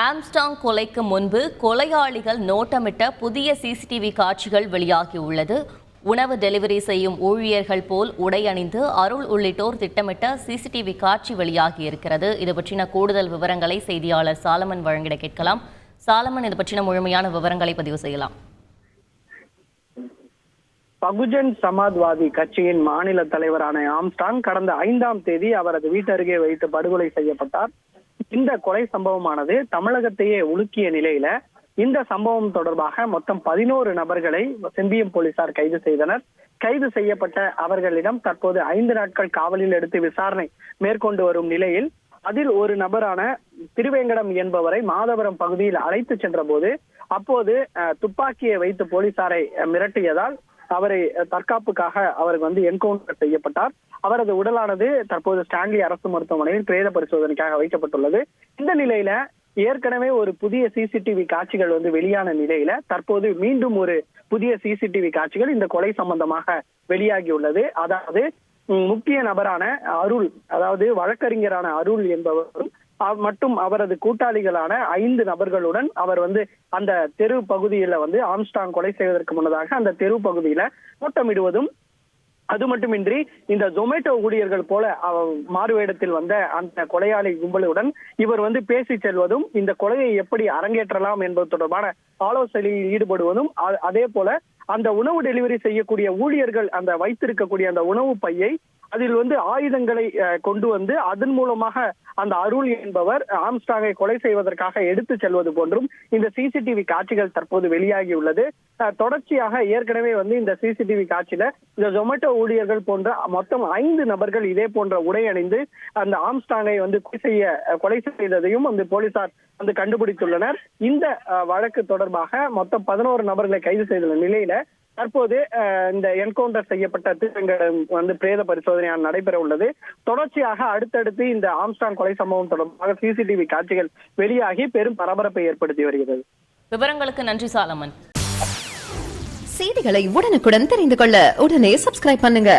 Armstrong கொலைக்கு முன்பு கொலையாளிகள் நோட்டமிட்ட புதிய சிசிடிவி காட்சிகள் வெளியாகியுள்ளது. உணவு டெலிவரி செய்யும் ஊழியர்கள் போல் உடை அணிந்து அருள் உள்ளிட்டோர் திட்டமிட்ட சிசிடிவி காட்சி வெளியாகி இருக்கிறது. இது பற்றின கூடுதல் விவரங்களை செய்தியாளர் சாலமன் வழங்கிட கேட்கலாம். சாலமன், இது பற்றின முழுமையான விவரங்களை பதிவு செய்யலாம். பகுஜன் சமாஜ்வாதி கட்சியின் மாநில தலைவரான ஆம்ஸ்ட்ராங் கடந்த 5ஆம் தேதி அவரது வீட்டருகே வைத்து படுகொலை செய்யப்பட்டார். இந்த கொலை சம்பவமானது தமிழகத்தையே உலுக்கிய நிலையில இந்த சம்பவம் தொடர்பாக மொத்தம் 11 நபர்களை செம்பியம் போலீசார் கைது செய்தனர். கைது செய்யப்பட்ட அவர்களிடம் தற்போது 5 நாட்கள் காவலில் எடுத்து விசாரணை மேற்கொண்டு வரும் நிலையில் அதில் ஒரு நபரான திருவேங்கடம் என்பவரை மாதவரம் பகுதியில் அழைத்து சென்ற போது அப்போது துப்பாக்கியை வைத்து போலீசாரை மிரட்டியதால் அவரை தற்காப்புக்காக அவருக்கு என்கவுண்டர் செய்யப்பட்டார். அவரது உடலானது தற்போது ஸ்டான்லி அரசு மருத்துவமனையில் பிரேத பரிசோதனைக்காக வைக்கப்பட்டுள்ளது. இந்த நிலையில ஏற்கனவே ஒரு புதிய சிசிடிவி காட்சிகள் வெளியான நிலையில தற்போது மீண்டும் ஒரு புதிய சிசிடிவி காட்சிகள் இந்த கொலை சம்பந்தமாக வெளியாகியுள்ளது. அதாவது முக்கிய நபரான அருள், அதாவது வழக்கறிஞரான அருள் என்பவரும் மற்றும் அவரது கூட்டாளிகளான 5 நபர்களுடன் அவர் அந்த தெரு பகுதியில ஆம்ஸ்ட்ராங் கொலை செய்வதற்கு முன்னதாக அந்த தெரு பகுதியில நோட்டமிடுவதும், அது மட்டுமின்றி இந்த ஜொமேட்டோ ஊழியர்கள் போல மாறுவேடத்தில் வந்த அந்த கொலையாளி கும்பலுடன் இவர் பேசி செல்வதும், இந்த கொலையை எப்படி அரங்கேற்றலாம் என்பது தொடர்பான ஆலோசனையில் ஈடுபடுவதும், அதே போல அந்த உணவு டெலிவரி செய்யக்கூடிய ஊழியர்கள் அந்த வைத்திருக்கக்கூடிய அந்த உணவு பையை அதில் ஆயுதங்களை கொண்டு அதன் மூலமாக அந்த அருள் என்பவர் ஆம்ஸ்ட்ராங்கை கொலை செய்வதற்காக எடுத்து செல்வது போன்றும் இந்த சிசிடிவி காட்சிகள் தற்போது வெளியாகியுள்ளது. தொடர்ச்சியாக ஏற்கனவே இந்த சிசிடிவி காட்சியில இந்த ஜொமேட்டோ ஊழியர்கள் போன்ற மொத்தம் 5 நபர்கள் இதே போன்ற உடை அணிந்து அந்த ஆம்ஸ்ட்ராங்கை கொலை செய்ததையும் போலீசார் கண்டுபிடித்துள்ளனர். இந்த வழக்கு தொடர்பாக மொத்தம் 11 நபர்களை கைது செய்துள்ள நிலையில தற்போது இந்த என்கவுண்டர் செய்யப்பட்ட திருவேங்கடம் பிரேத பரிசோதனை நடைபெற உள்ளது. தொடர்ச்சியாக அடுத்தடுத்து இந்த ஆம்ஸ்ட்ராங் கொலை சம்பவம் தொடர்பாக சிசிடிவி காட்சிகள் வெளியாகி பெரும் பரபரப்பை ஏற்படுத்தி வருகிறது. விவரங்களுக்கு நன்றி சாலமன். செய்திகளை உடனுக்குடன் தெரிந்து கொள்ள உடனே சப்ஸ்கிரைப் பண்ணுங்க.